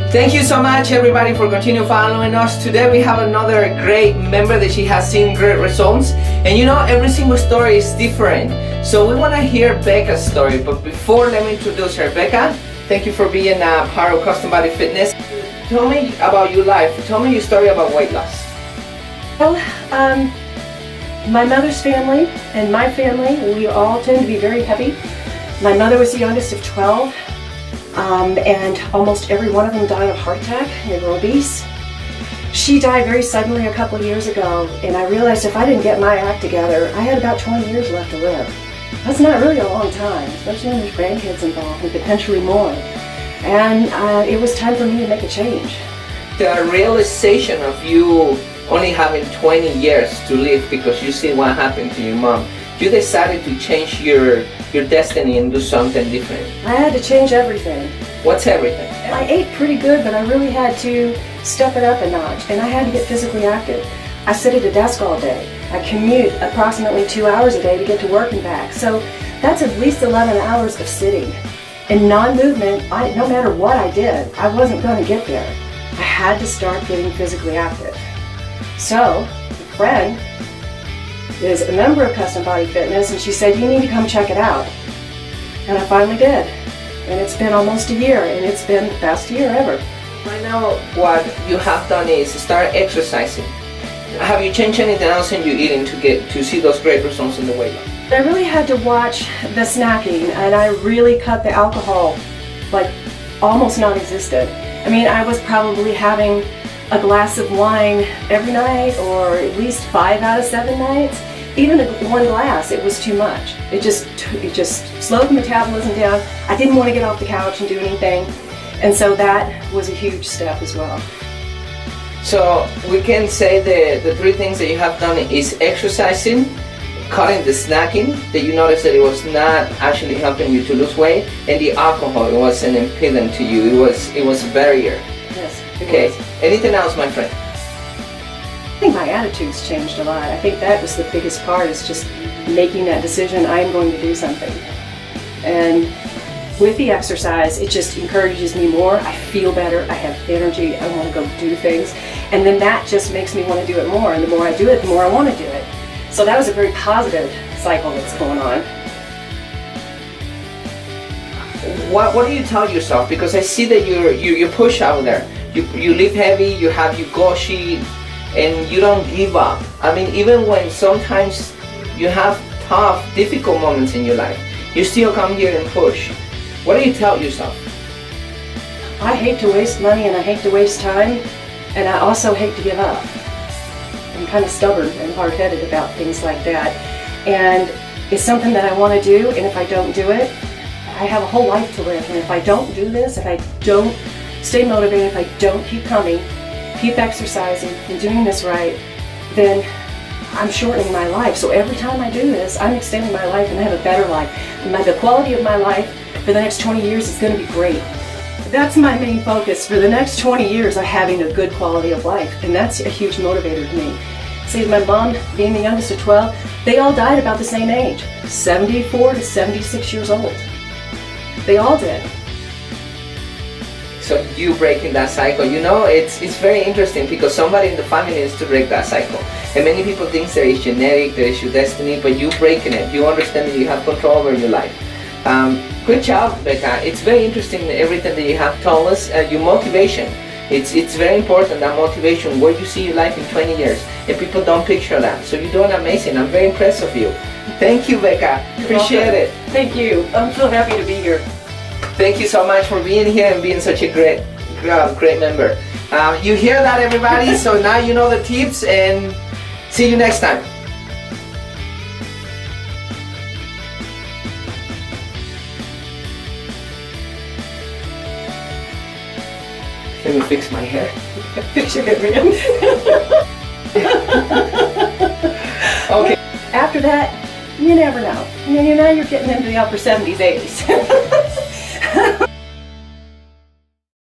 Thank you so much, everybody, for continuing following us. Today we have another great member that she has seen great results. And you know, every single story is different. So we want to hear Becca's story. But before, let me introduce her. Becca, thank you for being a part of Custom Body Fitness. Tell me about your life. Tell me your story about weight loss. Well, my mother's family and my family, we all tend to be very heavy. My mother was the youngest of 12, and almost every one of them died of heart attack. They were obese. She died very suddenly a couple of years ago, and I realized if I didn't get my act together, I had about 20 years left to live. That's not really a long time, especially when there's grandkids involved and potentially more. And it was time for me to make a change. The realization of you only having 20 years to live because you see what happened to your mom, you decided to change your destiny and do something different. I had to change everything. What's everything? I ate pretty good, but I really had to step it up a notch, and I had to get physically active. I sit at a desk all day. I commute approximately 2 hours a day to get to work and back. So that's at least 11 hours of sitting. And non-movement, no matter what I did, I wasn't going to get there. I had to start getting physically active. So, a friend is a member of Custom Body Fitness, and she said, you need to come check it out. And I finally did. And it's been almost a year, and it's been the best year ever. Right now, what you have done is start exercising. Have you changed anything else in your eating to see those great results in the weight loss? I really had to watch the snacking, and I really cut the alcohol, like almost non-existent. I mean, I was probably having a glass of wine every night, or at least 5 out of 7 nights. Even one glass, it was too much. It just slowed the metabolism down. I didn't want to get off the couch and do anything. And so that was a huge step as well. So we can say the 3 things that you have done is exercising, cutting the snacking, that you noticed that it was not actually helping you to lose weight, and the alcohol, it was an impediment to you. It was a barrier. Yes. Okay. Anything else, my friend? I think my attitude's changed a lot. I think that was the biggest part, is just making that decision, I am going to do something. And with the exercise, it just encourages me more. I feel better, I have energy, I want to go do things. And then that just makes me want to do it more. And the more I do it, the more I want to do it. So that was a very positive cycle that's going on. What do you tell yourself? Because I see that you push out there. You lift heavy, you have your goal sheet, and you don't give up. I mean, even when sometimes you have tough, difficult moments in your life, you still come here and push. What do you tell yourself? I hate to waste money, and I hate to waste time, and I also hate to give up. I'm kind of stubborn and hard-headed about things like that. And it's something that I want to do, and if I don't do it, I have a whole life to live. And if I don't do this, if I don't stay motivated, if I don't keep coming, keep exercising and doing this right, then I'm shortening my life. So every time I do this, I'm extending my life, and I have a better life. And the quality of my life for the next 20 years is going to be great. That's my main focus for the next 20 years, of having a good quality of life. And that's a huge motivator to me. See, my mom, being the youngest of 12, they all died about the same age, 74 to 76 years old. They all did. So you breaking that cycle, you know, it's very interesting, because somebody in the family needs to break that cycle. And many people think that it's genetic, that it's your destiny, but you breaking it. You understand that you have control over your life. Good job, Becca. It's very interesting, everything that you have told us. Your motivation, it's very important, that motivation, where you see your life in 20 years. And people don't picture that. So you're doing amazing. I'm very impressed with you. Thank you, Becca. Appreciate it. Thank you. I'm so happy to be here. Thank you so much for being here and being such a great member. You hear that, everybody? So now you know the tips, and see you next time. Let me fix my hair. Fix your hair again. Okay. After that, you never know. You know, you're getting into the upper 70s, 80s.